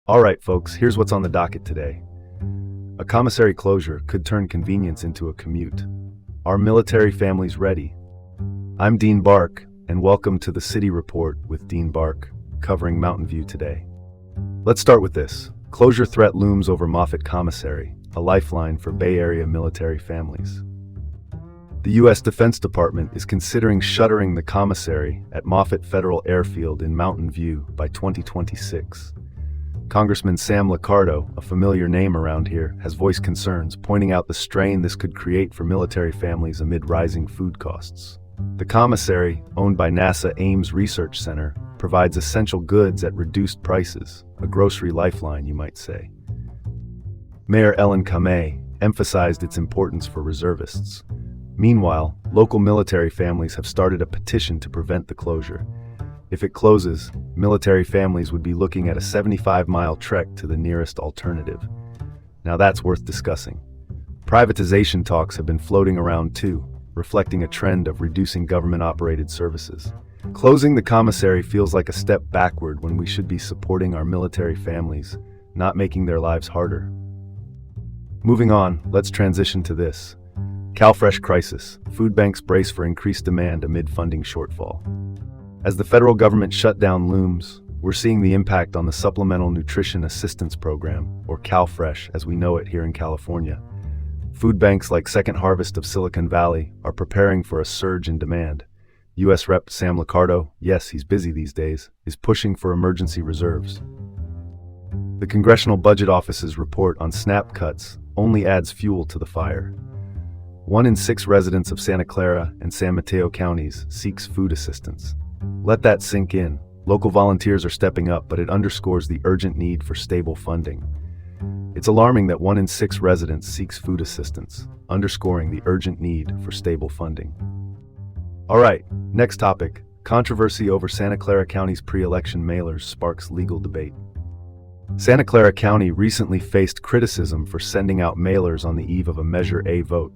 All right, folks, here's what's on the docket today. A commissary closure could turn convenience into a commute. Are military families ready? I'm Dean Bark, and welcome to the City Report with Dean Bark, covering Mountain View today. Let's start with this. Closure threat looms over Moffett Commissary, a lifeline for Bay Area military families. The U.S. Defense Department is considering shuttering the commissary at Moffett Federal Airfield in Mountain View by 2026. Congressman Sam Liccardo, a familiar name around here, has voiced concerns, pointing out the strain this could create for military families amid rising food costs. The commissary, owned by NASA Ames Research Center, provides essential goods at reduced prices, a grocery lifeline, you might say. Mayor Ellen Kamei emphasized its importance for reservists. Meanwhile, local military families have started a petition to prevent the closure. If it closes, military families would be looking at a 75-mile trek to the nearest alternative. Now that's worth discussing. Privatization talks have been floating around too, reflecting a trend of reducing government-operated services. Closing the commissary feels like a step backward when we should be supporting our military families, not making their lives harder. Moving on, let's transition to this. CalFresh crisis. Food banks brace for increased demand amid funding shortfall. As the federal government shutdown looms, we're seeing the impact on the Supplemental Nutrition Assistance Program, or CalFresh as we know it here in California. Food banks like Second Harvest of Silicon Valley are preparing for a surge in demand. U.S. Rep. Sam Liccardo, yes, he's busy these days, is pushing for emergency reserves. The Congressional Budget Office's report on SNAP cuts only adds fuel to the fire. 1 in 6 residents of Santa Clara and San Mateo counties seeks food assistance. Let that sink in. Local volunteers are stepping up, but it underscores the urgent need for stable funding. It's alarming that 1 in 6 residents seeks food assistance, underscoring the urgent need for stable funding. All right, next topic. Controversy over Santa Clara County's pre-election mailers sparks legal debate. Santa Clara County recently faced criticism for sending out mailers on the eve of a Measure A vote.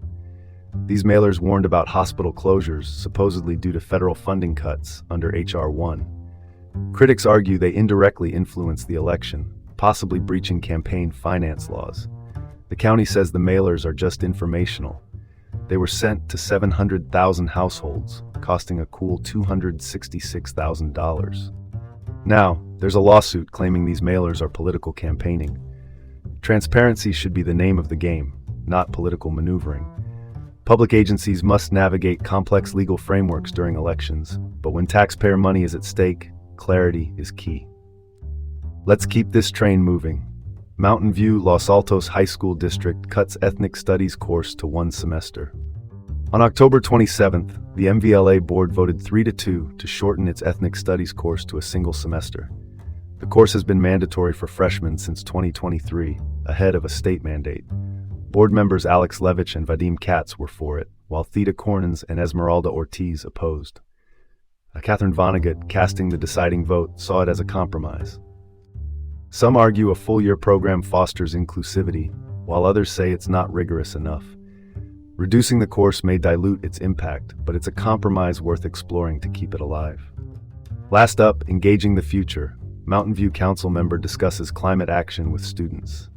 These mailers warned about hospital closures, supposedly due to federal funding cuts under H.R. 1. Critics argue they indirectly influenced the election, possibly breaching campaign finance laws. The county says the mailers are just informational. They were sent to 700,000 households, costing a cool $266,000. Now, there's a lawsuit claiming these mailers are political campaigning. Transparency should be the name of the game, not political maneuvering. Public agencies must navigate complex legal frameworks during elections, but when taxpayer money is at stake, clarity is key. Let's keep this train moving. Mountain View Los Altos High School District cuts ethnic studies course to 1 semester. On October 27th, the MVLA board voted 3-2 to shorten its ethnic studies course to a single semester. The course has been mandatory for freshmen since 2023, ahead of a state mandate. Board members Alex Levitch and Vadim Katz were for it, while Theda Cornens and Esmeralda Ortiz opposed. Catherine Vonnegut, casting the deciding vote, saw it as a compromise. Some argue a full-year program fosters inclusivity, while others say it's not rigorous enough. Reducing the course may dilute its impact, but it's a compromise worth exploring to keep it alive. Last up, engaging the future. Mountain View Council member discusses climate action with students.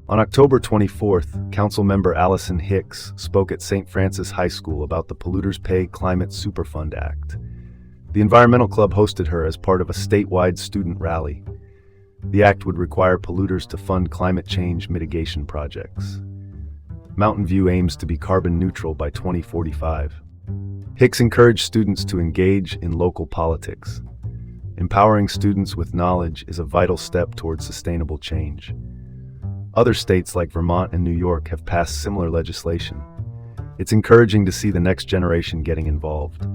On October 24th, Councilmember Allison Hicks spoke at St. Francis High School about the Polluters Pay Climate Superfund Act. The Environmental Club hosted her as part of a statewide student rally. The act would require polluters to fund climate change mitigation projects. Mountain View aims to be carbon neutral by 2045. Hicks encouraged students to engage in local politics. Empowering students with knowledge is a vital step towards sustainable change. Other states like Vermont and New York have passed similar legislation. It's encouraging to see the next generation getting involved.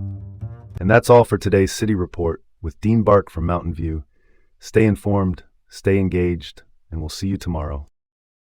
And that's all for today's City Report with Dean Bark from Mountain View. Stay informed, stay engaged, and we'll see you tomorrow.